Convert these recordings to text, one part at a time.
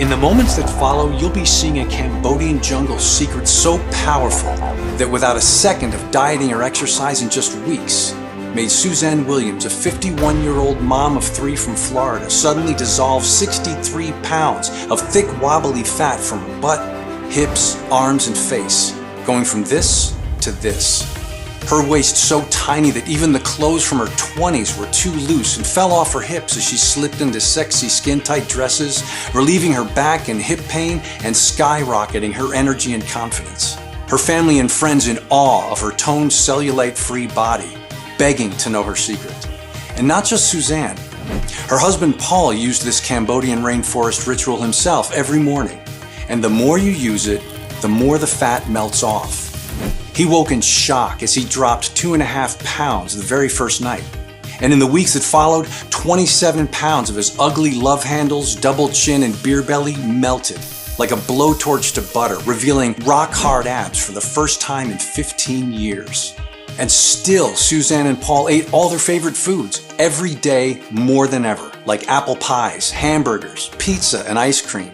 In the moments that follow, you'll be seeing a Cambodian jungle secret so powerful that without a second of dieting or exercise in just weeks, made Suzanne Williams, a 51-year-old mom of 3 from Florida, suddenly dissolve 63 pounds of thick, wobbly fat from her butt, hips, arms, and face, going from this to this. Her waist so tiny that even the clothes from her 20s were too loose and fell off her hips as she slipped into sexy skin-tight dresses, relieving her back and hip pain and skyrocketing her energy and confidence. Her family and friends in awe of her toned, cellulite-free body, begging to know her secret. And not just Suzanne. Her husband Paul used this Cambodian rainforest ritual himself every morning. And the more you use it, the more the fat melts off. He woke in shock as he dropped 2.5 pounds the very first night. And in the weeks that followed, 27 pounds of his ugly love handles, double chin, and beer belly melted like a blowtorch to butter, revealing rock-hard abs for the first time in 15 years. And still, Suzanne and Paul ate all their favorite foods every day more than ever, like apple pies, hamburgers, pizza, and ice cream.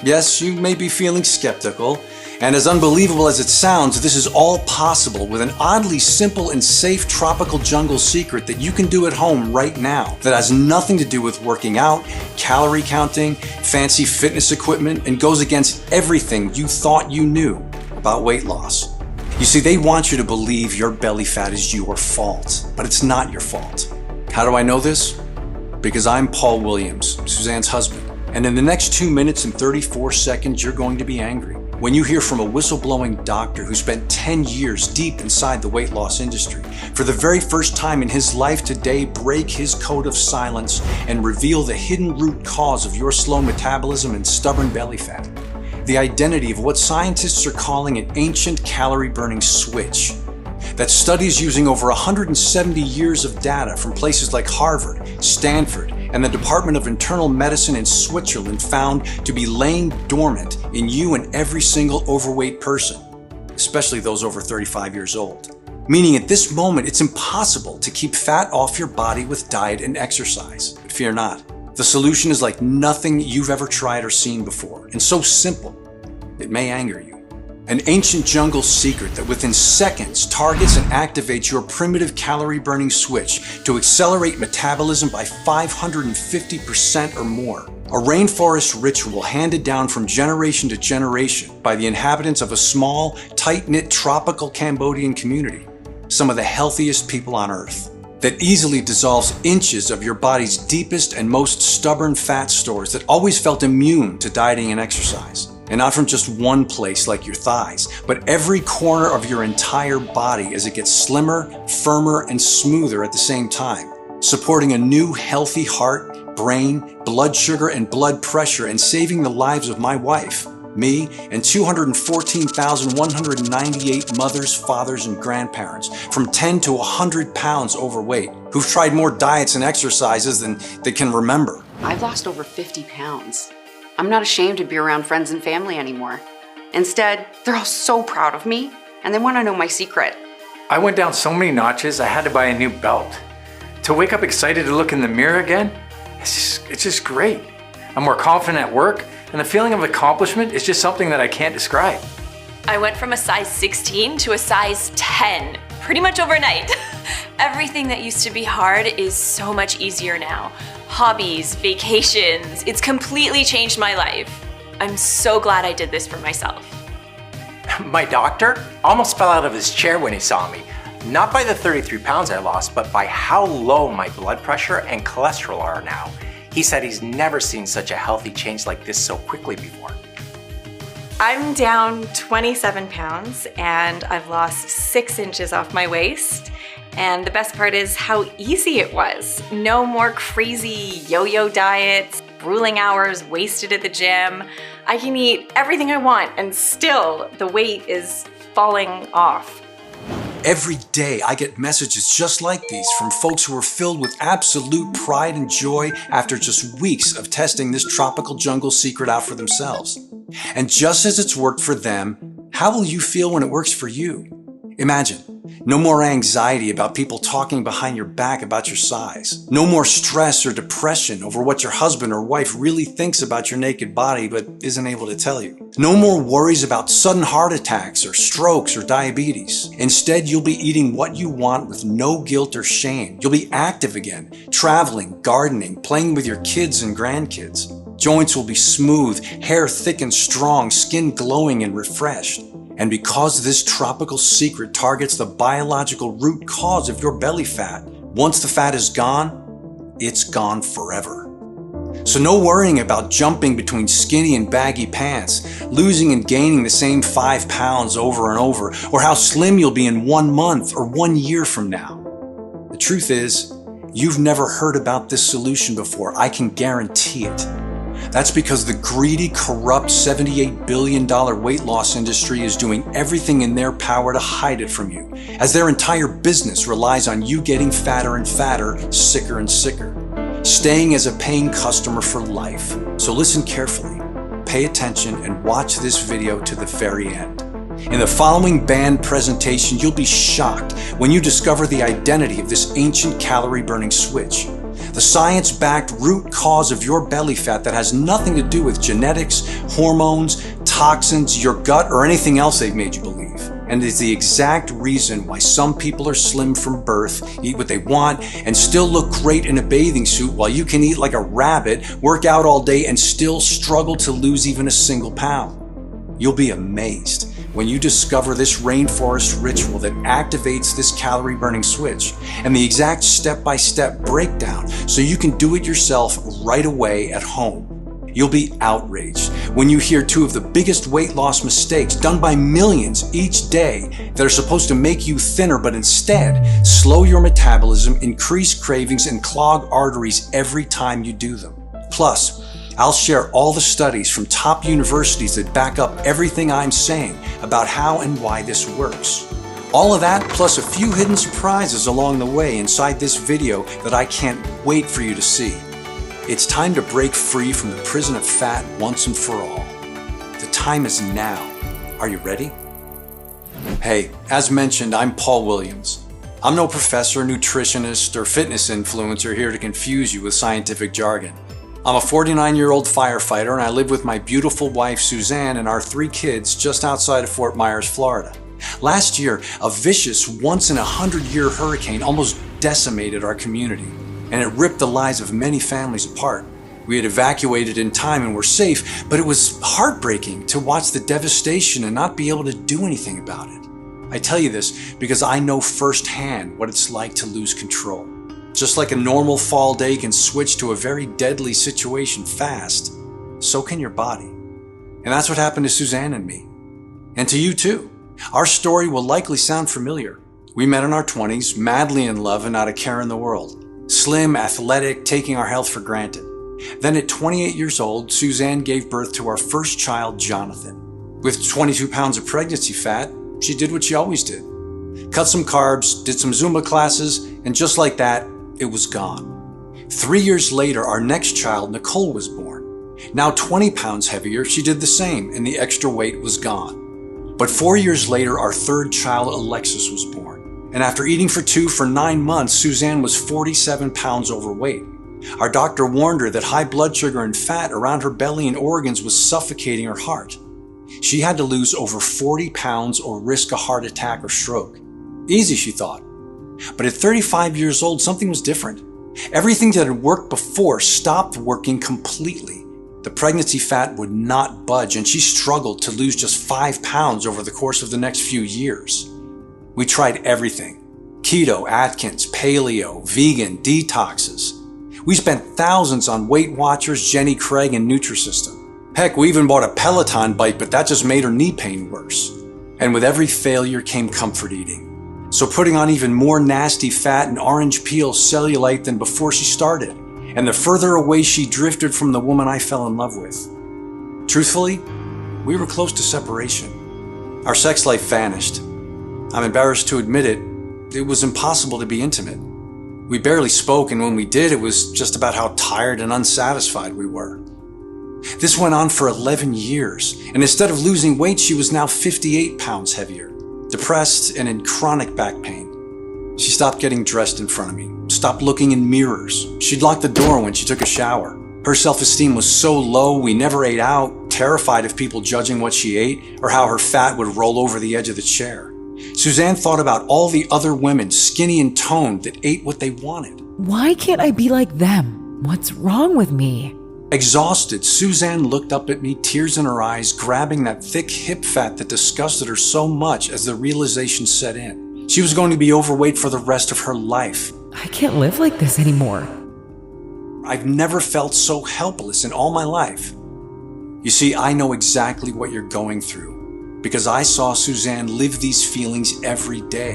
Yes, you may be feeling skeptical, and as unbelievable as it sounds, this is all possible with an oddly simple and safe tropical jungle secret that you can do at home right now that has nothing to do with working out, calorie counting, fancy fitness equipment, and goes against everything you thought you knew about weight loss. You see, they want you to believe your belly fat is your fault, but it's not your fault. How do I know this? Because I'm Paul Williams, Suzanne's husband, and in the next 2 minutes and 34 seconds, you're going to be angry when you hear from a whistleblowing doctor who spent 10 years deep inside the weight loss industry, for the very first time in his life today, break his code of silence and reveal the hidden root cause of your slow metabolism and stubborn belly fat. The identity of what scientists are calling an ancient calorie-burning switch that studies using over 170 years of data from places like Harvard, Stanford, and the Department of Internal Medicine in Switzerland found to be laying dormant in you and every single overweight person, especially those over 35 years old. Meaning at this moment, it's impossible to keep fat off your body with diet and exercise. But fear not. The solution is like nothing you've ever tried or seen before, and so simple, it may anger you. An ancient jungle secret that within seconds targets and activates your primitive calorie-burning switch to accelerate metabolism by 550% or more. A rainforest ritual handed down from generation to generation by the inhabitants of a small, tight-knit tropical Cambodian community, some of the healthiest people on earth, that easily dissolves inches of your body's deepest and most stubborn fat stores that always felt immune to dieting and exercise. And not from just one place like your thighs, but every corner of your entire body as it gets slimmer, firmer, and smoother at the same time, supporting a new healthy heart, brain, blood sugar, and blood pressure, and saving the lives of my wife, me, and 214,198 mothers, fathers, and grandparents from 10 to 100 pounds overweight who've tried more diets and exercises than they can remember. I've lost over 50 pounds. I'm not ashamed to be around friends and family anymore. Instead, they're all so proud of me, and they want to know my secret. I went down so many notches, I had to buy a new belt. To wake up excited to look in the mirror again, it's just great. I'm more confident at work, and the feeling of accomplishment is just something that I can't describe. I went from a size 16 to a size 10, pretty much overnight. Everything that used to be hard is so much easier now. Hobbies, vacations, it's completely changed my life. I'm so glad I did this for myself. My doctor almost fell out of his chair when he saw me. Not by the 33 pounds I lost, but by how low my blood pressure and cholesterol are now. He said he's never seen such a healthy change like this so quickly before. I'm down 27 pounds and I've lost 6 inches off my waist. And the best part is how easy it was. No more crazy yo-yo diets, grueling hours wasted at the gym. I can eat everything I want and still the weight is falling off. Every day I get messages just like these from folks who are filled with absolute pride and joy after just weeks of testing this tropical jungle secret out for themselves. And just as it's worked for them, how will you feel when it works for you? Imagine, No more anxiety about people talking behind your back about your size. No more stress or depression over what your husband or wife really thinks about your naked body but isn't able to tell you. No more worries about sudden heart attacks or strokes or diabetes. Instead, you'll be eating what you want with no guilt or shame. You'll be active again, traveling, gardening, playing with your kids and grandkids. Joints will be smooth, hair thick and strong, skin glowing and refreshed. And because this tropical secret targets the biological root cause of your belly fat, once the fat is gone, it's gone forever. So no worrying about jumping between skinny and baggy pants, losing and gaining the same 5 pounds over and over, or how slim you'll be in 1 month or 1 year from now. The truth is, you've never heard about this solution before. I can guarantee it. That's because the greedy, corrupt $78 billion weight loss industry is doing everything in their power to hide it from you, as their entire business relies on you getting fatter and fatter, sicker and sicker, staying as a paying customer for life. So listen carefully, pay attention, and watch this video to the very end. In the following band presentation, you'll be shocked when you discover the identity of this ancient calorie-burning switch. The science-backed root cause of your belly fat that has nothing to do with genetics, hormones, toxins, your gut, or anything else they've made you believe. And is the exact reason why some people are slim from birth, eat what they want, and still look great in a bathing suit while you can eat like a rabbit, work out all day, and still struggle to lose even a single pound. You'll be amazed when you discover this rainforest ritual that activates this calorie-burning switch and the exact step-by-step breakdown so you can do it yourself right away at home. You'll be outraged when you hear 2 of the biggest weight loss mistakes done by millions each day that are supposed to make you thinner but instead slow your metabolism, increase cravings, and clog arteries every time you do them. Plus, I'll share all the studies from top universities that back up everything I'm saying about how and why this works. All of that plus a few hidden surprises along the way inside this video that I can't wait for you to see. It's time to break free from the prison of fat once and for all. The time is now. Are you ready? Hey, as mentioned, I'm Paul Williams. I'm no professor, nutritionist, or fitness influencer here to confuse you with scientific jargon. I'm a 49-year-old firefighter, and I live with my beautiful wife Suzanne and our 3 kids just outside of Fort Myers, Florida. Last year, a vicious once-in-a-100-year hurricane almost decimated our community, and it ripped the lives of many families apart. We had evacuated in time and were safe, but it was heartbreaking to watch the devastation and not be able to do anything about it. I tell you this because I know firsthand what it's like to lose control. Just like a normal fall day can switch to a very deadly situation fast, so can your body. And that's what happened to Suzanne and me. And to you too. Our story will likely sound familiar. We met in our 20s, madly in love and not a care in the world. Slim, athletic, taking our health for granted. Then at 28 years old, Suzanne gave birth to our first child, Jonathan. With 22 pounds of pregnancy fat, she did what she always did. Cut some carbs, did some Zumba classes, and just like that, it was gone. 3 years later, our next child, Nicole, was born. Now 20 pounds heavier, she did the same, and the extra weight was gone. But 4 years later, our third child, Alexis, was born. And after eating for 2 for 9 months, Suzanne was 47 pounds overweight. Our doctor warned her that high blood sugar and fat around her belly and organs was suffocating her heart. She had to lose over 40 pounds or risk a heart attack or stroke. Easy, she thought. But at 35 years old, something was different. Everything that had worked before stopped working completely. The pregnancy fat would not budge, and she struggled to lose just 5 pounds over the course of the next few years. We tried everything. Keto, Atkins, paleo, vegan, detoxes. We spent thousands on Weight Watchers, Jenny Craig, and Nutrisystem. Heck, we even bought a Peloton bike, but that just made her knee pain worse. And with every failure came comfort eating. So putting on even more nasty fat and orange peel cellulite than before she started. And the further away she drifted from the woman I fell in love with. Truthfully, we were close to separation. Our sex life vanished. I'm embarrassed to admit it, it was impossible to be intimate. We barely spoke, and when we did, it was just about how tired and unsatisfied we were. This went on for 11 years, and instead of losing weight, she was now 58 pounds heavier. depressed and in chronic back pain. She stopped getting dressed in front of me, stopped looking in mirrors. She'd lock the door when she took a shower. Her self-esteem was so low, we never ate out, terrified of people judging what she ate or how her fat would roll over the edge of the chair. Suzanne thought about all the other women, skinny and toned, that ate what they wanted. Why can't I be like them? What's wrong with me? Exhausted, Suzanne looked up at me, tears in her eyes, grabbing that thick hip fat that disgusted her so much as the realization set in. She was going to be overweight for the rest of her life. I can't live like this anymore. I've never felt so helpless in all my life. You see, I know exactly what you're going through because I saw Suzanne live these feelings every day.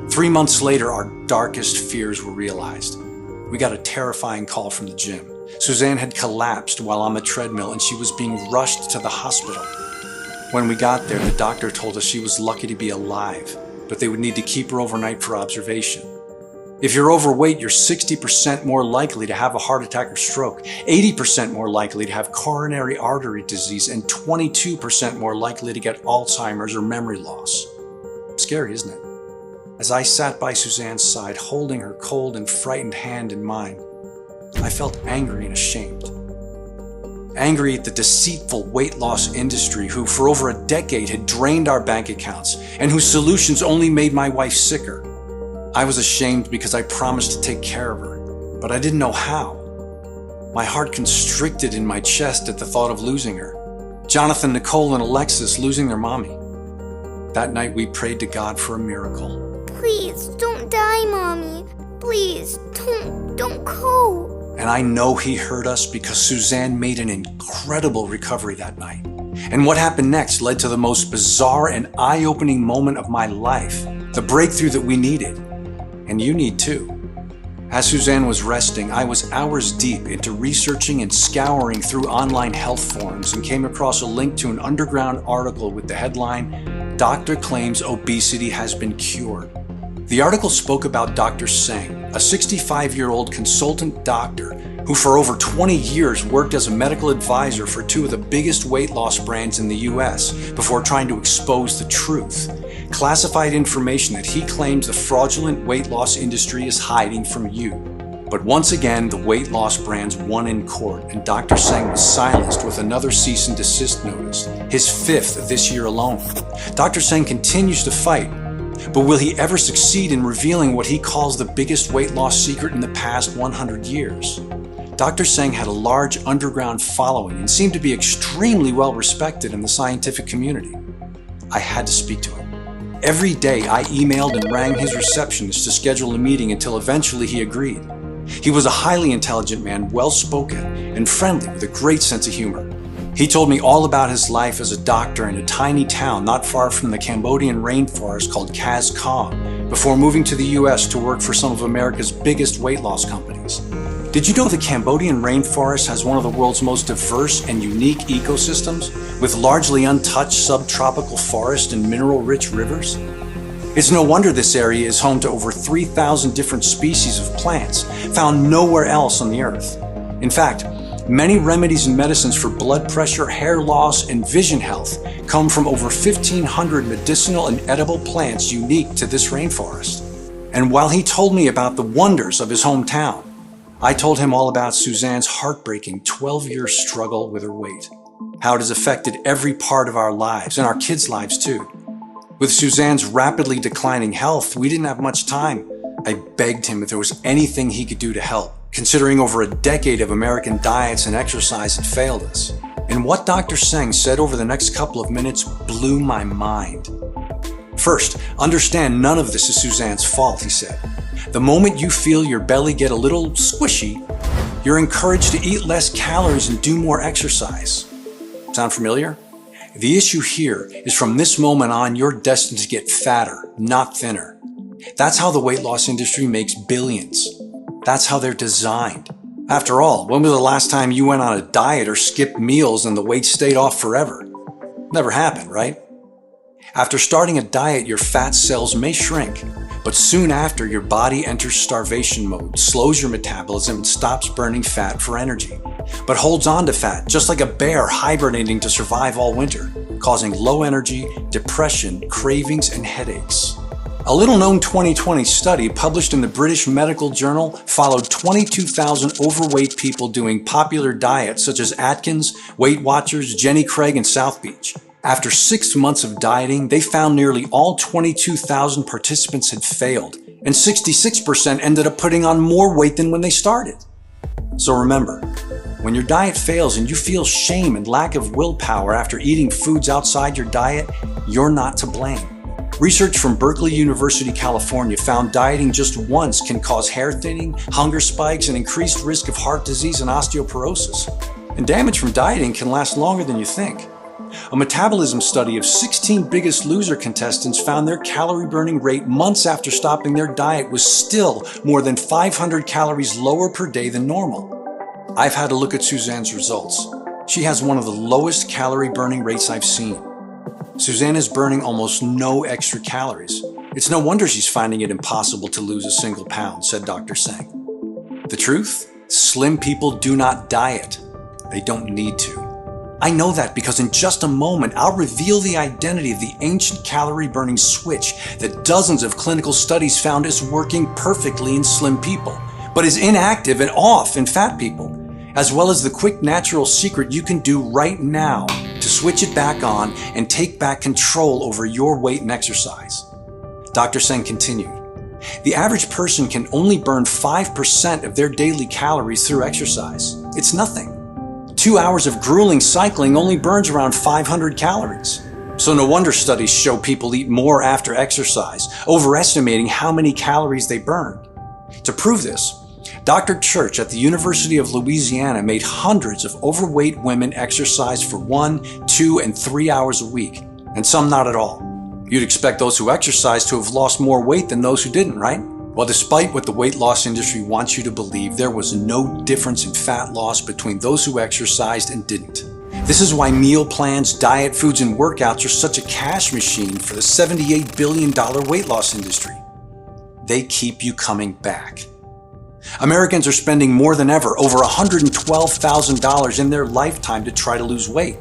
3 months later, our darkest fears were realized. We got a terrifying call from the gym. Suzanne had collapsed while on the treadmill and she was being rushed to the hospital. When we got there, the doctor told us she was lucky to be alive, but they would need to keep her overnight for observation. If you're overweight, you're 60% more likely to have a heart attack or stroke, 80% more likely to have coronary artery disease, and 22% more likely to get Alzheimer's or memory loss. Scary, isn't it? As I sat by Suzanne's side, holding her cold and frightened hand in mine, I felt angry and ashamed. Angry at the deceitful weight loss industry who for over a decade had drained our bank accounts and whose solutions only made my wife sicker. I was ashamed because I promised to take care of her, but I didn't know how. My heart constricted in my chest at the thought of losing her. Jonathan, Nicole, and Alexis losing their mommy. That night we prayed to God for a miracle. Please, don't die, Mommy. Please, don't go. And I know he heard us because Suzanne made an incredible recovery that night. And what happened next led to the most bizarre and eye-opening moment of my life, the breakthrough that we needed. And you need too. As Suzanne was resting, I was hours deep into researching and scouring through online health forums and came across a link to an underground article with the headline, "Doctor Claims Obesity Has Been Cured." The article spoke about Dr. Singh, a 65-year-old consultant doctor who for over 20 years worked as a medical advisor for two of the biggest weight loss brands in the US before trying to expose the truth. Classified information that he claims the fraudulent weight loss industry is hiding from you. But once again, the weight loss brands won in court, and Dr. Singh was silenced with another cease and desist notice, his 5th this year alone. Dr. Singh continues to fight, but will he ever succeed in revealing what he calls the biggest weight loss secret in the past 100 years? Dr. Singh had a large underground following and seemed to be extremely well respected in the scientific community. I had to speak to him. Every day I emailed and rang his receptionist to schedule a meeting until eventually he agreed. He was a highly intelligent man, well-spoken and friendly with a great sense of humor. He told me all about his life as a doctor in a tiny town not far from the Cambodian rainforest called Kaz Kong before moving to the US to work for some of America's biggest weight loss companies. Did you know the Cambodian rainforest has one of the world's most diverse and unique ecosystems, with largely untouched subtropical forest and mineral-rich rivers? It's no wonder this area is home to over 3,000 different species of plants, found nowhere else on the earth. In fact, many remedies and medicines for blood pressure, hair loss, and vision health come from over 1,500 medicinal and edible plants unique to this rainforest. And while he told me about the wonders of his hometown, I told him all about Suzanne's heartbreaking 12-year struggle with her weight, how it has affected every part of our lives and our kids' lives too. With Suzanne's rapidly declining health, we didn't have much time. I begged him if there was anything he could do to help, considering over a decade of American diets and exercise had failed us. And what Dr. Singh said over the next couple of minutes blew my mind. First, understand none of this is Suzanne's fault, he said. The moment you feel your belly get a little squishy, you're encouraged to eat less calories and do more exercise. Sound familiar? The issue here is from this moment on, you're destined to get fatter, not thinner. That's how the weight loss industry makes billions. That's how they're designed. After all, when was the last time you went on a diet or skipped meals and the weight stayed off forever? Never happened, right? After starting a diet, your fat cells may shrink, But soon after, your body enters starvation mode, slows your metabolism, and stops burning fat for energy, but holds on to fat, just like a bear hibernating to survive all winter, causing low energy, depression, cravings, and headaches. A little-known 2020 study published in the British Medical Journal followed 22,000 overweight people doing popular diets such as Atkins, Weight Watchers, Jenny Craig, and South Beach. After 6 months of dieting, they found nearly all 22,000 participants had failed, and 66% ended up putting on more weight than when they started. So remember, when your diet fails and you feel shame and lack of willpower after eating foods outside your diet, you're not to blame. Research from Berkeley University, California found dieting just once can cause hair thinning, hunger spikes, and increased risk of heart disease and osteoporosis. And damage from dieting can last longer than you think. A metabolism study of 16 Biggest Loser contestants found their calorie burning rate months after stopping their diet was still more than 500 calories lower per day than normal. I've had a look at Suzanne's results. She has one of the lowest calorie burning rates I've seen. Suzanne is burning almost no extra calories. It's no wonder she's finding it impossible to lose a single pound, said Dr. Singh. The truth? Slim people do not diet. They don't need to. I know that because in just a moment, I'll reveal the identity of the ancient calorie-burning switch that dozens of clinical studies found is working perfectly in slim people, but is inactive and off in fat people, as well as the quick natural secret you can do right now to switch it back on and take back control over your weight and exercise. Dr. Singh continued, the average person can only burn 5% of their daily calories through exercise. It's nothing. 2 hours of grueling cycling only burns around 500 calories. So no wonder studies show people eat more after exercise, overestimating how many calories they burn. To prove this, Dr. Church at the University of Louisiana made hundreds of overweight women exercise for 1, 2, and 3 hours a week, and some not at all. You'd expect those who exercise to have lost more weight than those who didn't, right? Well, despite what the weight loss industry wants you to believe, there was no difference in fat loss between those who exercised and didn't. This is why meal plans, diet foods, and workouts are such a cash machine for the $78 billion weight loss industry. They keep you coming back. Americans are spending more than ever, over $112,000 in their lifetime to try to lose weight.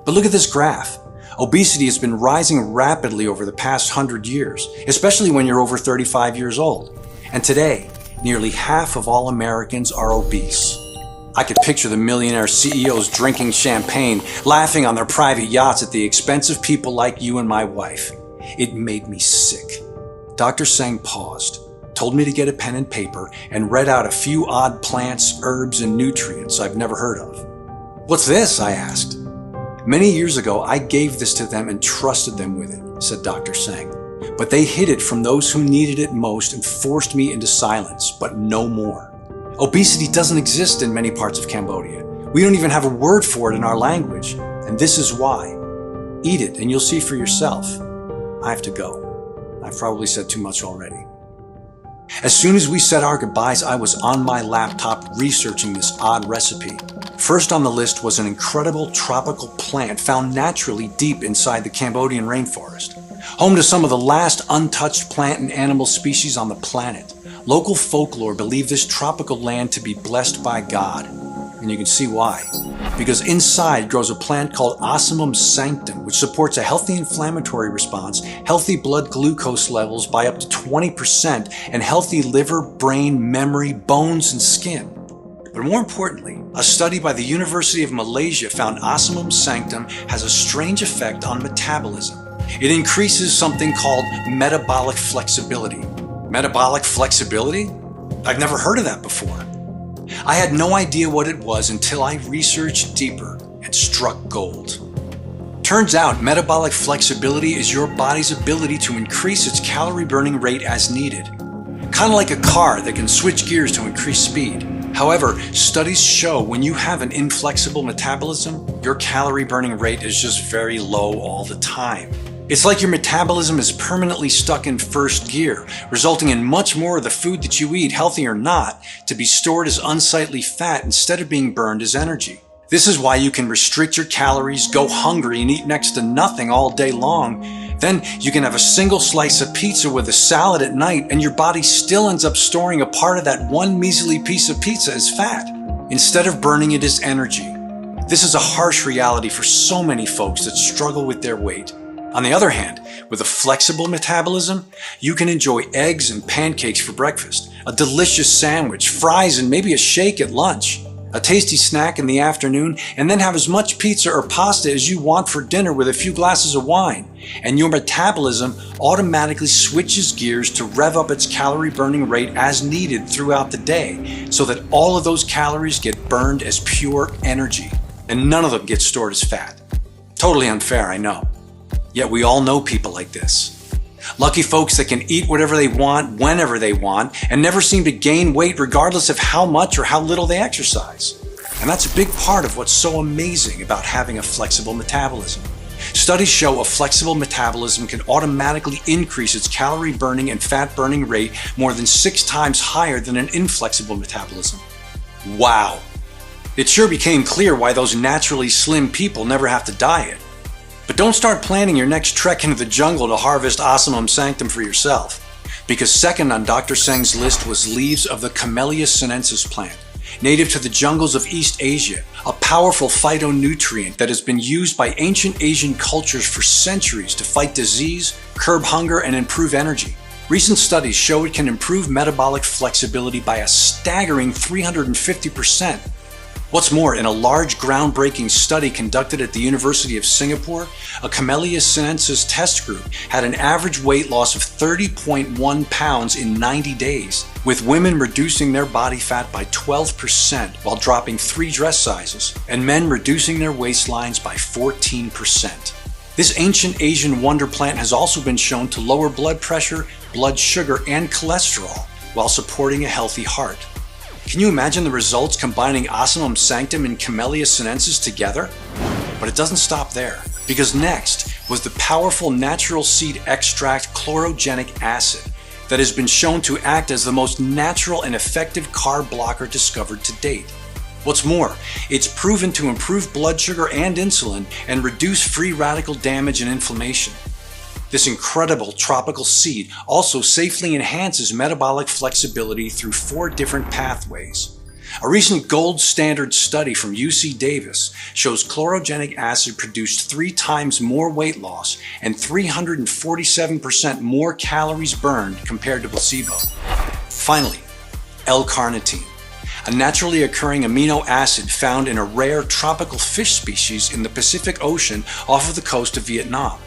But look at this graph. Obesity has been rising rapidly over the past 100 years, especially when you're over 35 years old. And today, nearly half of all Americans are obese. I could picture the millionaire CEOs drinking champagne, laughing on their private yachts at the expense of people like you and my wife. It made me sick. Dr. Singh paused, told me to get a pen and paper, and read out a few odd plants, herbs, and nutrients I've never heard of. What's this? I asked. Many years ago, I gave this to them and trusted them with it, said Dr. Singh. But they hid it from those who needed it most and forced me into silence, but no more. Obesity doesn't exist in many parts of Cambodia. We don't even have a word for it in our language. And this is why. Eat it and you'll see for yourself. I have to go. I've probably said too much already. As soon as we said our goodbyes, I was on my laptop researching this odd recipe. First on the list was an incredible tropical plant found naturally deep inside the Cambodian rainforest. Home to some of the last untouched plant and animal species on the planet. Local folklore believe this tropical land to be blessed by God. And you can see why. Because inside grows a plant called Ocimum sanctum, which supports a healthy inflammatory response, healthy blood glucose levels by up to 20%, and healthy liver, brain, memory, bones, and skin. But more importantly, a study by the University of Malaysia found Ocimum sanctum has a strange effect on metabolism. It increases something called metabolic flexibility. Metabolic flexibility? I've never heard of that before. I had no idea what it was until I researched deeper and struck gold. Turns out metabolic flexibility is your body's ability to increase its calorie burning rate as needed. Kind of like a car that can switch gears to increase speed. However, studies show when you have an inflexible metabolism, your calorie burning rate is just very low all the time. It's like your metabolism is permanently stuck in first gear, resulting in much more of the food that you eat, healthy or not, to be stored as unsightly fat instead of being burned as energy. This is why you can restrict your calories, go hungry, and eat next to nothing all day long, Then you can have a single slice of pizza with a salad at night, and your body still ends up storing a part of that one measly piece of pizza as fat, instead of burning it as energy. This is a harsh reality for so many folks that struggle with their weight. On the other hand, with a flexible metabolism, you can enjoy eggs and pancakes for breakfast, a delicious sandwich, fries, and maybe a shake at lunch, a tasty snack in the afternoon, and then have as much pizza or pasta as you want for dinner with a few glasses of wine. And your metabolism automatically switches gears to rev up its calorie burning rate as needed throughout the day, so that all of those calories get burned as pure energy, and none of them get stored as fat. Totally unfair, I know. Yet we all know people like this. Lucky folks that can eat whatever they want, whenever they want, and never seem to gain weight regardless of how much or how little they exercise. And that's a big part of what's so amazing about having a flexible metabolism. Studies show a flexible metabolism can automatically increase its calorie burning and fat burning rate more than 6 times higher than an inflexible metabolism. Wow! It sure became clear why those naturally slim people never have to diet. But don't start planning your next trek into the jungle to harvest Ocimum sanctum for yourself, because second on Dr. Seng's list was leaves of the Camellia sinensis plant, native to the jungles of East Asia, a powerful phytonutrient that has been used by ancient Asian cultures for centuries to fight disease, curb hunger, and improve energy. Recent studies show it can improve metabolic flexibility by a staggering 350%. What's more, in a large groundbreaking study conducted at the University of Singapore, a Camellia sinensis test group had an average weight loss of 30.1 pounds in 90 days, with women reducing their body fat by 12% while dropping 3 dress sizes, and men reducing their waistlines by 14%. This ancient Asian wonder plant has also been shown to lower blood pressure, blood sugar, and cholesterol while supporting a healthy heart. Can you imagine the results combining Ocimum sanctum and Camellia sinensis together? But it doesn't stop there, because next was the powerful natural seed extract chlorogenic acid that has been shown to act as the most natural and effective carb blocker discovered to date. What's more, it's proven to improve blood sugar and insulin and reduce free radical damage and inflammation. This incredible tropical seed also safely enhances metabolic flexibility through 4 different pathways. A recent gold standard study from UC Davis shows chlorogenic acid produced 3 times more weight loss and 347% more calories burned compared to placebo. Finally, L-carnitine, a naturally occurring amino acid found in a rare tropical fish species in the Pacific Ocean off of the coast of Vietnam.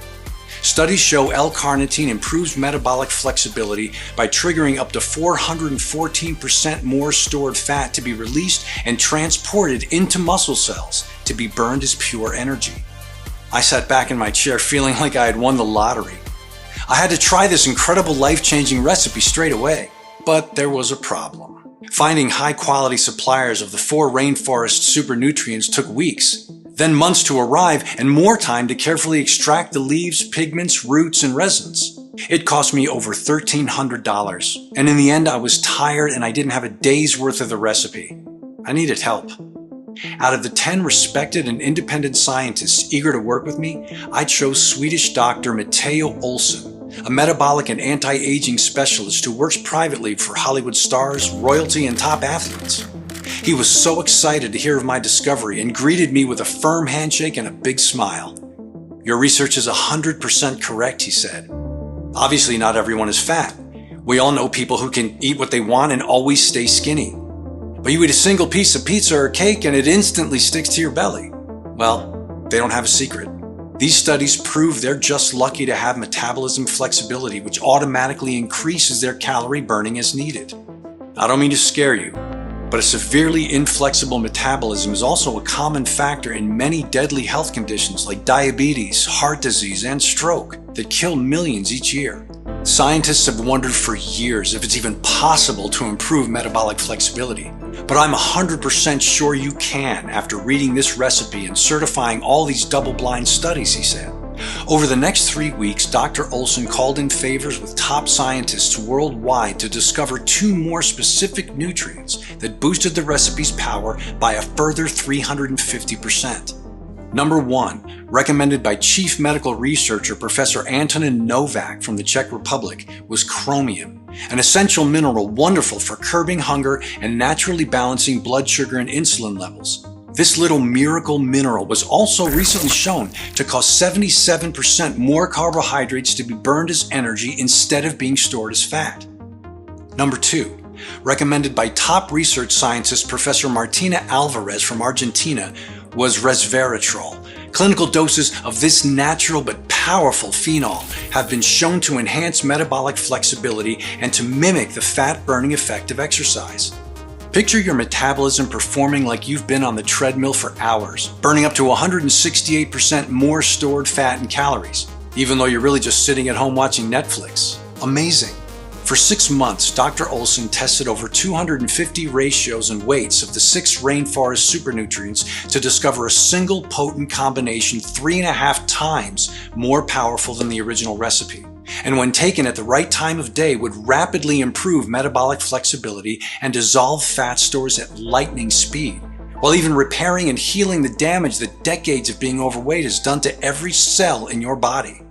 Studies show L-carnitine improves metabolic flexibility by triggering up to 414% more stored fat to be released and transported into muscle cells to be burned as pure energy. I sat back in my chair feeling like I had won the lottery. I had to try this incredible life-changing recipe straight away, but there was a problem. Finding high-quality suppliers of the 4 rainforest supernutrients took weeks, then months to arrive, and more time to carefully extract the leaves, pigments, roots, and resins. It cost me over $1,300, and in the end I was tired and I didn't have a day's worth of the recipe. I needed help. Out of the 10 respected and independent scientists eager to work with me, I chose Swedish Dr. Matteo Olsson, a metabolic and anti-aging specialist who works privately for Hollywood stars, royalty, and top athletes. He was so excited to hear of my discovery and greeted me with a firm handshake and a big smile. "Your research is 100% correct," he said. "Obviously not everyone is fat. We all know people who can eat what they want and always stay skinny. But you eat a single piece of pizza or cake and it instantly sticks to your belly. Well, they don't have a secret. These studies prove they're just lucky to have metabolism flexibility, which automatically increases their calorie burning as needed. I don't mean to scare you, but a severely inflexible metabolism is also a common factor in many deadly health conditions like diabetes, heart disease, and stroke that kill millions each year. Scientists have wondered for years if it's even possible to improve metabolic flexibility, but I'm 100% sure you can after reading this recipe and certifying all these double-blind studies," he said. Over the next 3 weeks, Dr. Olsson called in favors with top scientists worldwide to discover 2 more specific nutrients that boosted the recipe's power by a further 350%. Number 1, recommended by Chief Medical Researcher Professor Antonin Novak from the Czech Republic, was chromium, an essential mineral wonderful for curbing hunger and naturally balancing blood sugar and insulin levels. This little miracle mineral was also recently shown to cause 77% more carbohydrates to be burned as energy instead of being stored as fat. Number 2, recommended by top research scientist Professor Martina Alvarez from Argentina, was resveratrol. Clinical doses of this natural but powerful phenol have been shown to enhance metabolic flexibility and to mimic the fat-burning effect of exercise. Picture your metabolism performing like you've been on the treadmill for hours, burning up to 168% more stored fat and calories, even though you're really just sitting at home watching Netflix. Amazing. For 6 months, Dr. Olson tested over 250 ratios and weights of the 6 rainforest supernutrients to discover a single potent combination 3.5 times more powerful than the original recipe, and when taken at the right time of day would rapidly improve metabolic flexibility and dissolve fat stores at lightning speed, while even repairing and healing the damage that decades of being overweight has done to every cell in your body.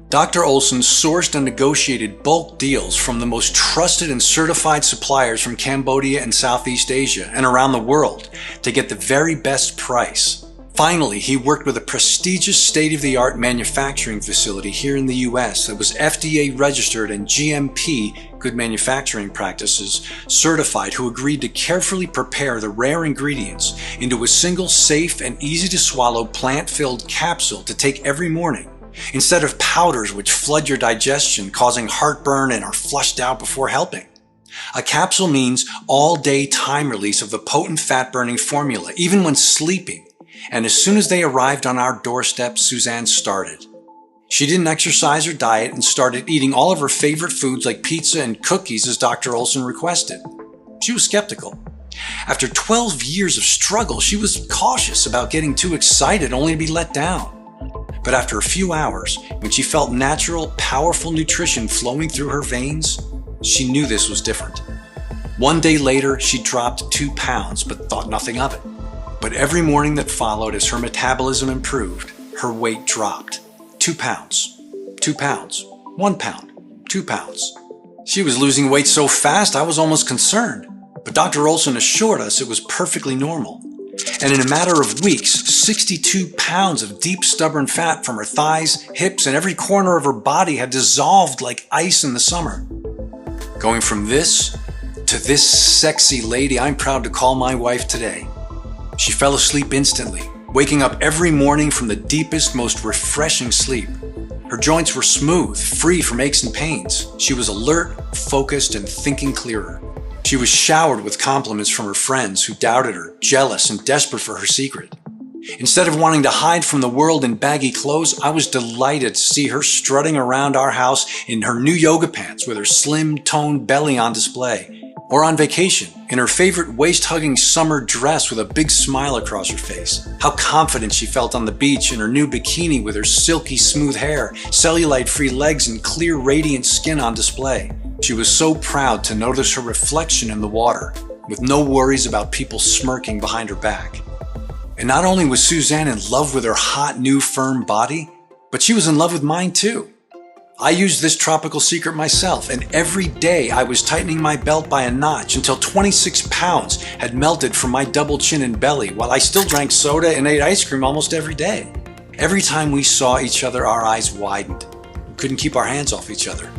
Dr. Olson sourced and negotiated bulk deals from the most trusted and certified suppliers from Cambodia and Southeast Asia and around the world to get the very best price. Finally, he worked with a prestigious state-of-the-art manufacturing facility here in the US that was FDA registered and GMP, Good Manufacturing Practices, certified, who agreed to carefully prepare the rare ingredients into a single safe and easy-to-swallow plant-filled capsule to take every morning, instead of powders which flood your digestion, causing heartburn and are flushed out before helping. A capsule means all-day time release of the potent fat-burning formula, even when sleeping. And as soon as they arrived on our doorstep, Suzanne started. She didn't exercise or diet and started eating all of her favorite foods like pizza and cookies as Dr. Olson requested. She was skeptical. After 12 years of struggle, she was cautious about getting too excited only to be let down. But after a few hours, when she felt natural, powerful nutrition flowing through her veins, she knew this was different. 1 day later, she dropped 2 pounds, but thought nothing of it. But every morning that followed, as her metabolism improved, her weight dropped. 2 pounds, 2 pounds, 1 pound, 2 pounds. She was losing weight so fast, I was almost concerned. But Dr. Olson assured us it was perfectly normal. And in a matter of weeks, 62 pounds of deep, stubborn fat from her thighs, hips, and every corner of her body had dissolved like ice in the summer. Going from this to this sexy lady I'm proud to call my wife today. She fell asleep instantly, waking up every morning from the deepest, most refreshing sleep. Her joints were smooth, free from aches and pains. She was alert, focused, and thinking clearer. She was showered with compliments from her friends who doubted her, jealous and desperate for her secret. Instead of wanting to hide from the world in baggy clothes, I was delighted to see her strutting around our house in her new yoga pants with her slim, toned belly on display, or on vacation in her favorite waist-hugging summer dress with a big smile across her face. How confident she felt on the beach in her new bikini with her silky smooth hair, cellulite-free legs, and clear, radiant skin on display. She was so proud to notice her reflection in the water, with no worries about people smirking behind her back. And not only was Suzanne in love with her hot, new, firm body, but she was in love with mine too. I used this tropical secret myself, and every day I was tightening my belt by a notch until 26 pounds had melted from my double chin and belly, while I still drank soda and ate ice cream almost every day. Every time we saw each other, our eyes widened. We couldn't keep our hands off each other.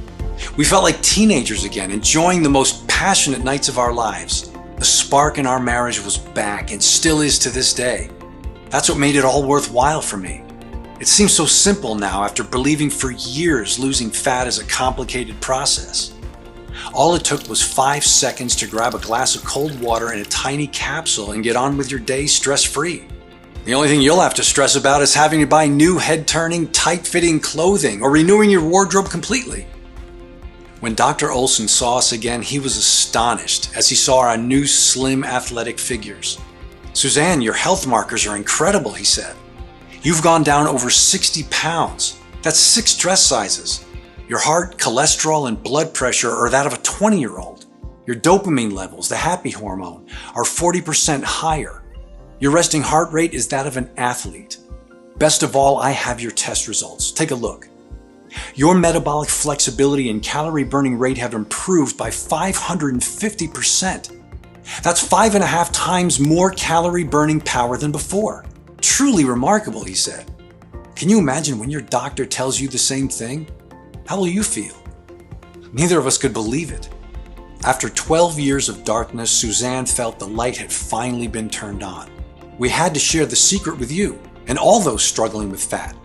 We felt like teenagers again, enjoying the most passionate nights of our lives. The spark in our marriage was back and still is to this day. That's what made it all worthwhile for me. It seems so simple now after believing for years losing fat is a complicated process. All it took was 5 seconds to grab a glass of cold water in a tiny capsule and get on with your day stress-free. The only thing you'll have to stress about is having to buy new head-turning, tight-fitting clothing or renewing your wardrobe completely. When Dr. Olson saw us again, he was astonished as he saw our new slim athletic figures. "Suzanne, your health markers are incredible," he said. "You've gone down over 60 pounds. That's 6 dress sizes. Your heart, cholesterol, and blood pressure are that of a 20-year-old. Your dopamine levels, the happy hormone, are 40% higher. Your resting heart rate is that of an athlete. Best of all, I have your test results. Take a look. Your metabolic flexibility and calorie burning rate have improved by 550%. That's 5.5 times more calorie burning power than before. Truly remarkable, he said. Can you imagine when your doctor tells you the same thing? How will you feel? Neither of us could believe it. After 12 years of darkness, Suzanne felt the light had finally been turned on. We had to share the secret with you and all those struggling with fat.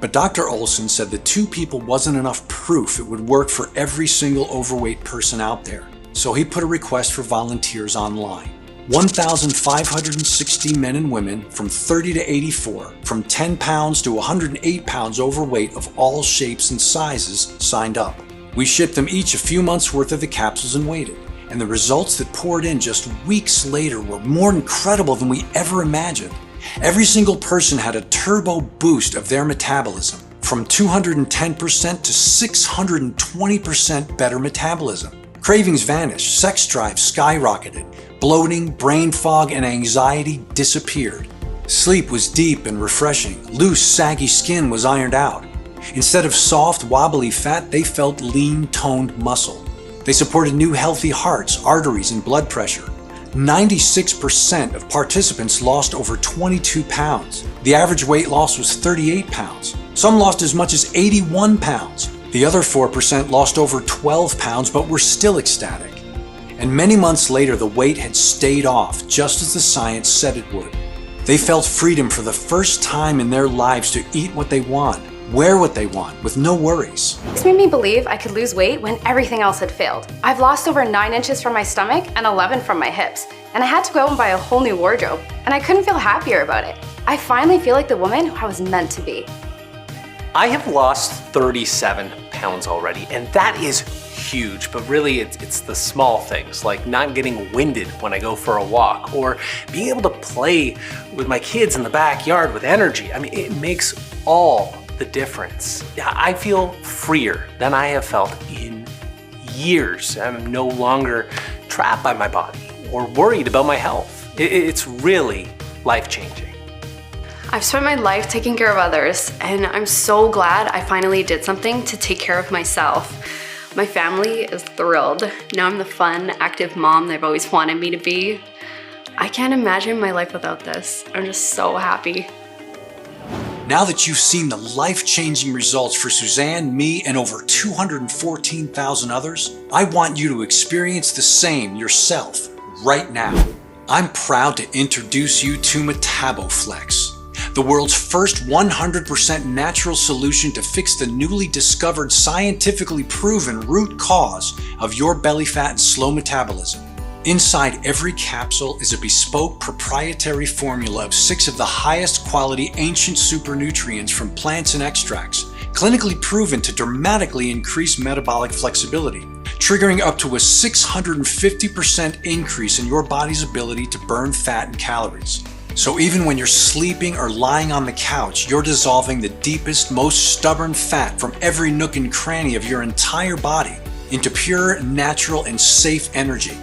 But Dr. Olson said that 2 people wasn't enough proof it would work for every single overweight person out there. So he put a request for volunteers online. 1,560 men and women from 30 to 84, from 10 pounds to 108 pounds overweight of all shapes and sizes signed up. We shipped them each a few months worth of the capsules and waited. And the results that poured in just weeks later were more incredible than we ever imagined. Every single person had a turbo boost of their metabolism, from 210% to 620% better metabolism. Cravings vanished, sex drive skyrocketed, bloating, brain fog, and anxiety disappeared. Sleep was deep and refreshing. Loose, saggy skin was ironed out. Instead of soft, wobbly fat, they felt lean, toned muscle. They supported new healthy hearts, arteries, and blood pressure. 96% of participants lost over 22 pounds. The average weight loss was 38 pounds. Some lost as much as 81 pounds. The other 4% lost over 12 pounds but were still ecstatic. And many months later, the weight had stayed off, just as the science said it would. They felt freedom for the first time in their lives to eat what they want, wear what they want, with no worries. This made me believe I could lose weight when everything else had failed. I've lost over 9 inches from my stomach and 11 from my hips, and I had to go out and buy a whole new wardrobe, and I couldn't feel happier about it. I finally feel like the woman who I was meant to be. I have lost 37 pounds already, and that is huge, but really it's the small things, like not getting winded when I go for a walk, or being able to play with my kids in the backyard with energy. I mean, it makes all the difference. I feel freer than I have felt in years. I'm no longer trapped by my body or worried about my health. It's really life-changing. I've spent my life taking care of others, and I'm so glad I finally did something to take care of myself. My family is thrilled. Now I'm the fun, active mom they've always wanted me to be. I can't imagine my life without this. I'm just so happy. Now that you've seen the life-changing results for Suzanne, me, and over 214,000 others, I want you to experience the same yourself right now. I'm proud to introduce you to MetaboFlex, the world's first 100% natural solution to fix the newly discovered, scientifically proven root cause of your belly fat and slow metabolism. Inside every capsule is a bespoke proprietary formula of 6 of the highest quality ancient supernutrients from plants and extracts, clinically proven to dramatically increase metabolic flexibility, triggering up to a 650% increase in your body's ability to burn fat and calories. So even when you're sleeping or lying on the couch, you're dissolving the deepest, most stubborn fat from every nook and cranny of your entire body into pure, natural, and safe energy.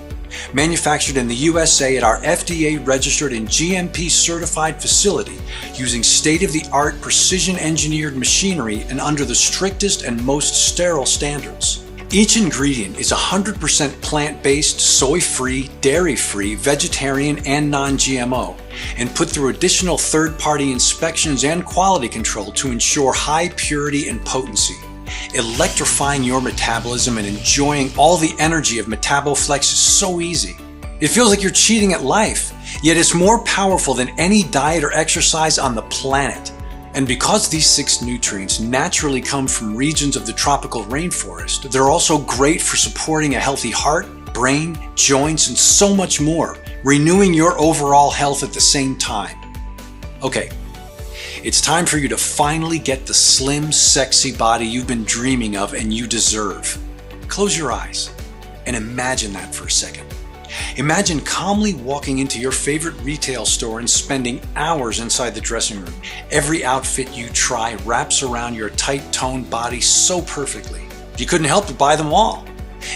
Manufactured in the USA at our FDA-registered and GMP-certified facility using state-of-the-art precision-engineered machinery and under the strictest and most sterile standards. Each ingredient is 100% plant-based, soy-free, dairy-free, vegetarian, and non-GMO, and put through additional third-party inspections and quality control to ensure high purity and potency. Electrifying your metabolism and enjoying all the energy of MetaboFlex is so easy. It feels like you're cheating at life, yet it's more powerful than any diet or exercise on the planet. And because these 6 nutrients naturally come from regions of the tropical rainforest, they're also great for supporting a healthy heart, brain, joints, and so much more, renewing your overall health at the same time. Okay. It's time for you to finally get the slim, sexy body you've been dreaming of and you deserve. Close your eyes and imagine that for a second. Imagine calmly walking into your favorite retail store and spending hours inside the dressing room. Every outfit you try wraps around your tight-toned body so perfectly. You couldn't help but buy them all.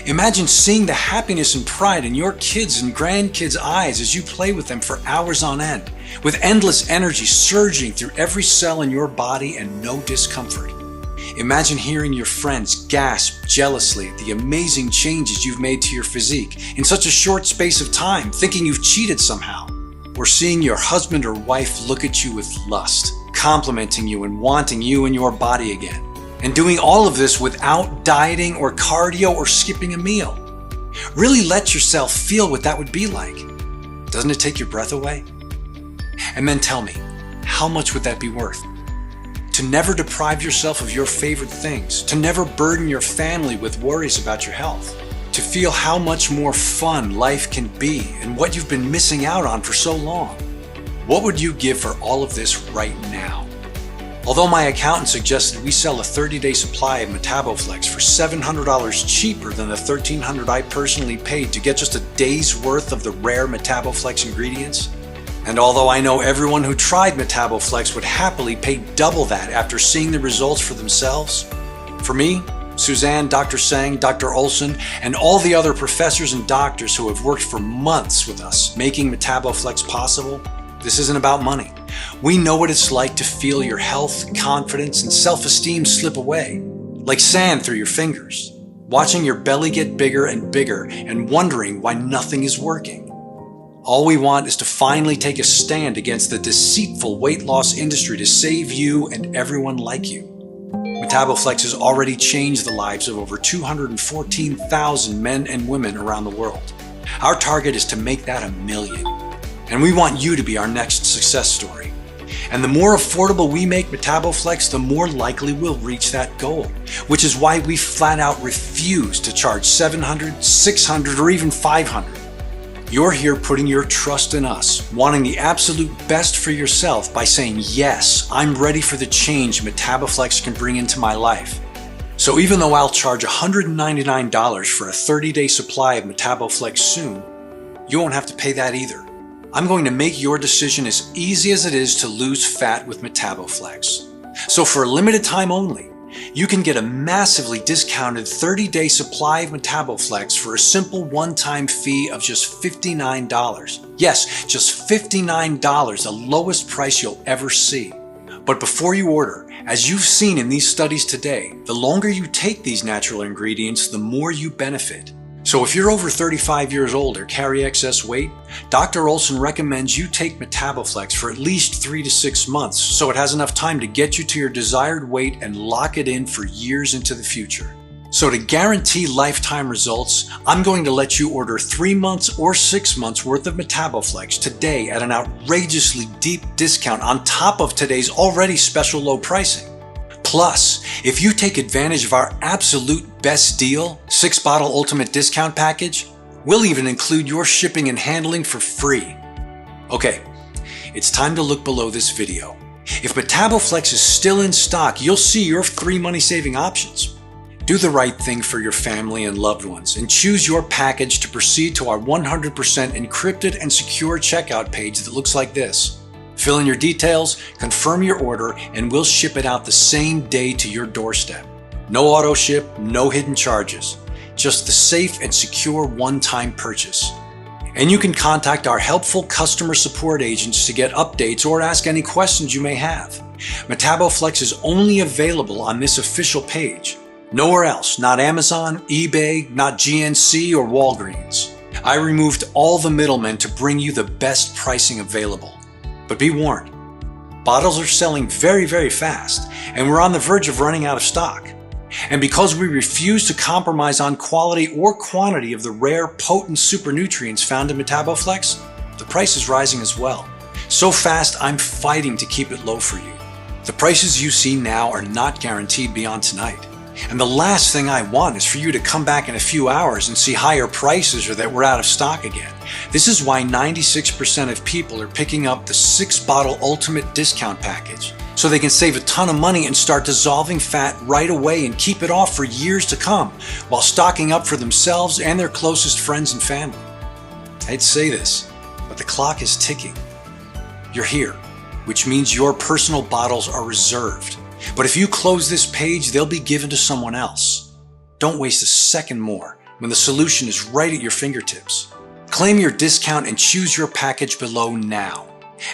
Imagine seeing the happiness and pride in your kids' and grandkids' eyes as you play with them for hours on end, with endless energy surging through every cell in your body and no discomfort. Imagine hearing your friends gasp jealously at the amazing changes you've made to your physique in such a short space of time, thinking you've cheated somehow. Or seeing your husband or wife look at you with lust, complimenting you and wanting you in your body again. And doing all of this without dieting or cardio or skipping a meal. Really let yourself feel what that would be like. Doesn't it take your breath away? And then tell me, how much would that be worth? To never deprive yourself of your favorite things, to never burden your family with worries about your health, to feel how much more fun life can be and what you've been missing out on for so long. What would you give for all of this right now? Although my accountant suggested we sell a 30-day supply of Metaboflex for $700 cheaper than the $1,300 I personally paid to get just a day's worth of the rare Metaboflex ingredients, and although I know everyone who tried Metaboflex would happily pay double that after seeing the results for themselves, for me, Suzanne, Dr. Sang, Dr. Olson, and all the other professors and doctors who have worked for months with us making Metaboflex possible, this isn't about money. We know what it's like to feel your health, confidence, and self-esteem slip away, like sand through your fingers, watching your belly get bigger and bigger and wondering why nothing is working. All we want is to finally take a stand against the deceitful weight loss industry to save you and everyone like you. Metaboflex has already changed the lives of over 214,000 men and women around the world. Our target is to make that 1 million. And we want you to be our next success story. And the more affordable we make Metaboflex, the more likely we'll reach that goal, which is why we flat out refuse to charge $700, $600, or even $500. You're here putting your trust in us, wanting the absolute best for yourself by saying, yes, I'm ready for the change Metaboflex can bring into my life. So even though I'll charge $199 for a 30-day supply of Metaboflex soon, you won't have to pay that either. I'm going to make your decision as easy as it is to lose fat with Metaboflex. So for a limited time only, you can get a massively discounted 30-day supply of Metaboflex for a simple one-time fee of just $59. Yes, just $59, the lowest price you'll ever see. But before you order, as you've seen in these studies today, the longer you take these natural ingredients, the more you benefit. So if you're over 35 years old or carry excess weight, Dr. Olson recommends you take Metaboflex for at least 3 to 6 months so it has enough time to get you to your desired weight and lock it in for years into the future. So to guarantee lifetime results, I'm going to let you order 3 months or 6 months worth of Metaboflex today at an outrageously deep discount on top of today's already special low pricing. Plus, if you take advantage of our absolute best deal, 6-bottle ultimate discount package, we'll even include your shipping and handling for free. Okay, it's time to look below this video. If Metaboflex is still in stock, you'll see your 3 money-saving options. Do the right thing for your family and loved ones and choose your package to proceed to our 100% encrypted and secure checkout page that looks like this. Fill in your details, confirm your order, and we'll ship it out the same day to your doorstep. No auto ship, no hidden charges. Just the safe and secure one-time purchase. And you can contact our helpful customer support agents to get updates or ask any questions you may have. Metaboflex is only available on this official page. Nowhere else, not Amazon, eBay, not GNC or Walgreens. I removed all the middlemen to bring you the best pricing available. But be warned, bottles are selling very, very fast, and we're on the verge of running out of stock. And because we refuse to compromise on quality or quantity of the rare, potent super nutrients found in Metaboflex, the price is rising as well. So fast, I'm fighting to keep it low for you. The prices you see now are not guaranteed beyond tonight. And the last thing I want is for you to come back in a few hours and see higher prices or that we're out of stock again. This is why 96% of people are picking up the 6-bottle ultimate discount package, so they can save a ton of money and start dissolving fat right away and keep it off for years to come, while stocking up for themselves and their closest friends and family. I hate to say this, but the clock is ticking. You're here, which means your personal bottles are reserved. But if you close this page, they'll be given to someone else. Don't waste a second more. when the solution is right at your fingertips. Claim your discount and choose your package below now.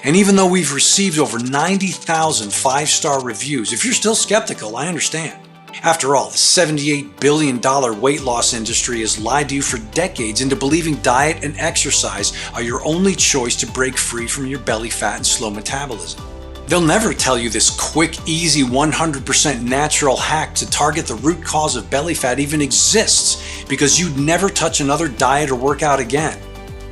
And even though we've received over 90,000 5-star reviews, if you're still skeptical, I understand. After all, the $78 billion weight loss industry has lied to you for decades into believing diet and exercise are your only choice to break free from your belly fat and slow metabolism. They'll never tell you this quick, easy, 100% natural hack to target the root cause of belly fat even exists because you'd never touch another diet or workout again.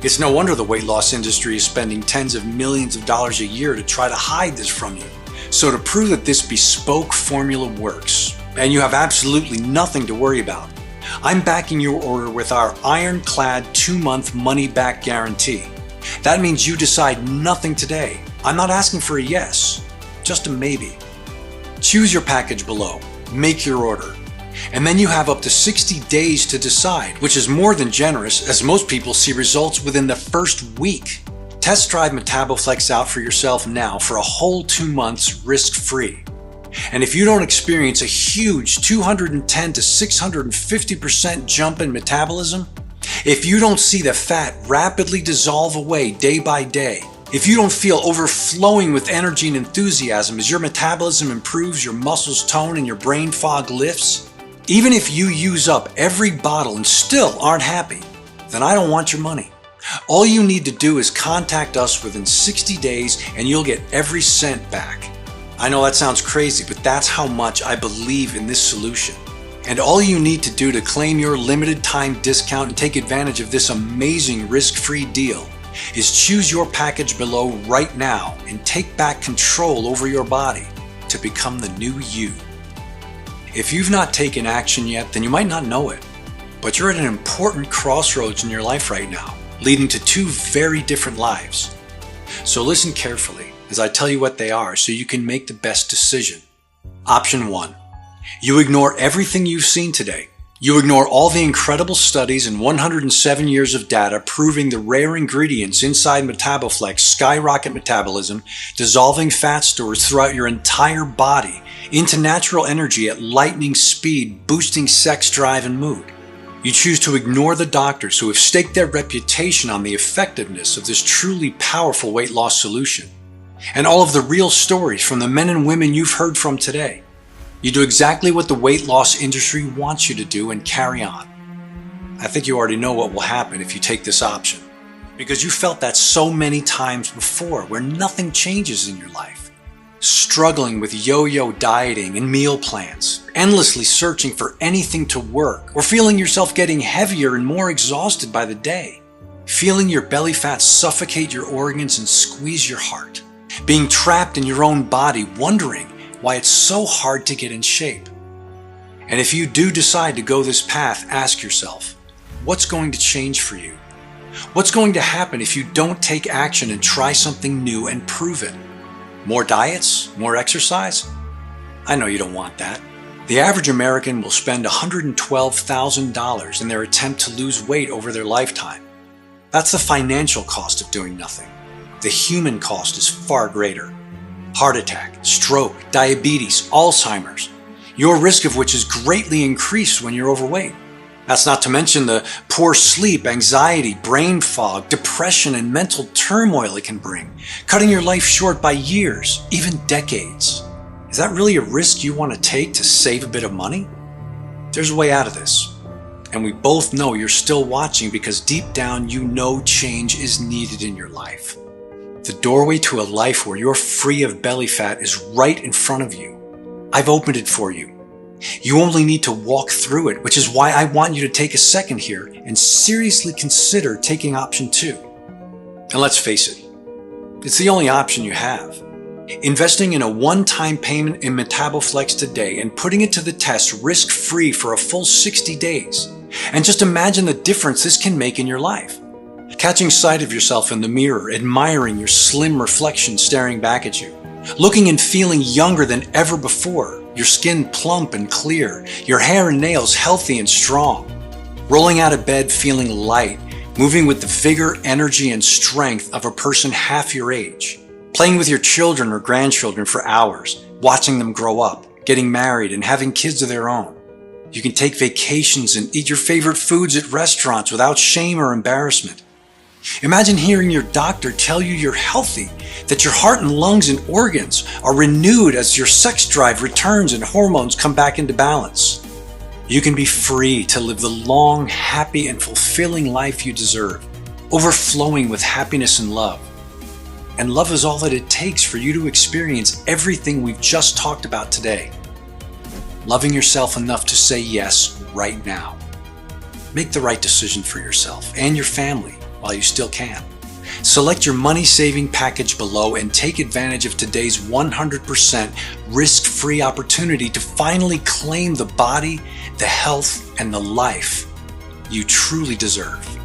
It's no wonder the weight loss industry is spending tens of millions of dollars a year to try to hide this from you. So to prove that this bespoke formula works, and you have absolutely nothing to worry about, I'm backing your order with our ironclad 2-month money-back guarantee. That means you decide nothing today. I'm not asking for a yes, just a maybe. Choose your package below, make your order, and then you have up to 60 days to decide, which is more than generous as most people see results within the first week. Test drive Metaboflex out for yourself now for a whole 2 months risk-free. And if you don't experience a huge 210 to 650% jump in metabolism, if you don't see the fat rapidly dissolve away day by day, if you don't feel overflowing with energy and enthusiasm as your metabolism improves, your muscles tone, and your brain fog lifts, even if you use up every bottle and still aren't happy, then I don't want your money. All you need to do is contact us within 60 days and you'll get every cent back. I know that sounds crazy, but that's how much I believe in this solution. And all you need to do to claim your limited time discount and take advantage of this amazing risk-free deal is choose your package below right now and take back control over your body to become the new you. If you've not taken action yet, then you might not know it, but you're at an important crossroads in your life right now, leading to 2 very different lives. So listen carefully as I tell you what they are so you can make the best decision. Option 1. You ignore everything you've seen today. You ignore all the incredible studies and 107 years of data proving the rare ingredients inside Metaboflex skyrocket metabolism, dissolving fat stores throughout your entire body into natural energy at lightning speed, boosting sex drive and mood. You choose to ignore the doctors who have staked their reputation on the effectiveness of this truly powerful weight loss solution, and all of the real stories from the men and women you've heard from today. You do exactly what the weight loss industry wants you to do and carry on. I think you already know what will happen if you take this option, because you felt that so many times before where nothing changes in your life. Struggling with yo-yo dieting and meal plans, endlessly searching for anything to work, or feeling yourself getting heavier and more exhausted by the day. Feeling your belly fat suffocate your organs and squeeze your heart. Being trapped in your own body, wondering why it's so hard to get in shape. And if you do decide to go this path, ask yourself, what's going to change for you? What's going to happen if you don't take action and try something new and prove it? More diets? More exercise? I know you don't want that. The average American will spend $112,000 in their attempt to lose weight over their lifetime. That's the financial cost of doing nothing. The human cost is far greater. Heart attack, stroke, diabetes, Alzheimer's, your risk of which is greatly increased when you're overweight. That's not to mention the poor sleep, anxiety, brain fog, depression, and mental turmoil it can bring, cutting your life short by years, even decades. Is that really a risk you want to take to save a bit of money? There's a way out of this, and we both know you're still watching because deep down you know change is needed in your life. The doorway to a life where you're free of belly fat is right in front of you. I've opened it for you. You only need to walk through it, which is why I want you to take a second here and seriously consider taking option 2. And let's face it, it's the only option you have. Investing in a one-time payment in Metaboflex today and putting it to the test risk-free for a full 60 days. And just imagine the difference this can make in your life. Catching sight of yourself in the mirror, admiring your slim reflection staring back at you. Looking and feeling younger than ever before, your skin plump and clear, your hair and nails healthy and strong. Rolling out of bed feeling light, moving with the vigor, energy, and strength of a person half your age. Playing with your children or grandchildren for hours, watching them grow up, getting married, and having kids of their own. You can take vacations and eat your favorite foods at restaurants without shame or embarrassment. Imagine hearing your doctor tell you you're healthy, that your heart and lungs and organs are renewed as your sex drive returns and hormones come back into balance. You can be free to live the long, happy, and fulfilling life you deserve, overflowing with happiness and love. And love is all that it takes for you to experience everything we've just talked about today. Loving yourself enough to say yes right now. Make the right decision for yourself and your family while you still can. Select your money-saving package below and take advantage of today's 100% risk-free opportunity to finally claim the body, the health, and the life you truly deserve.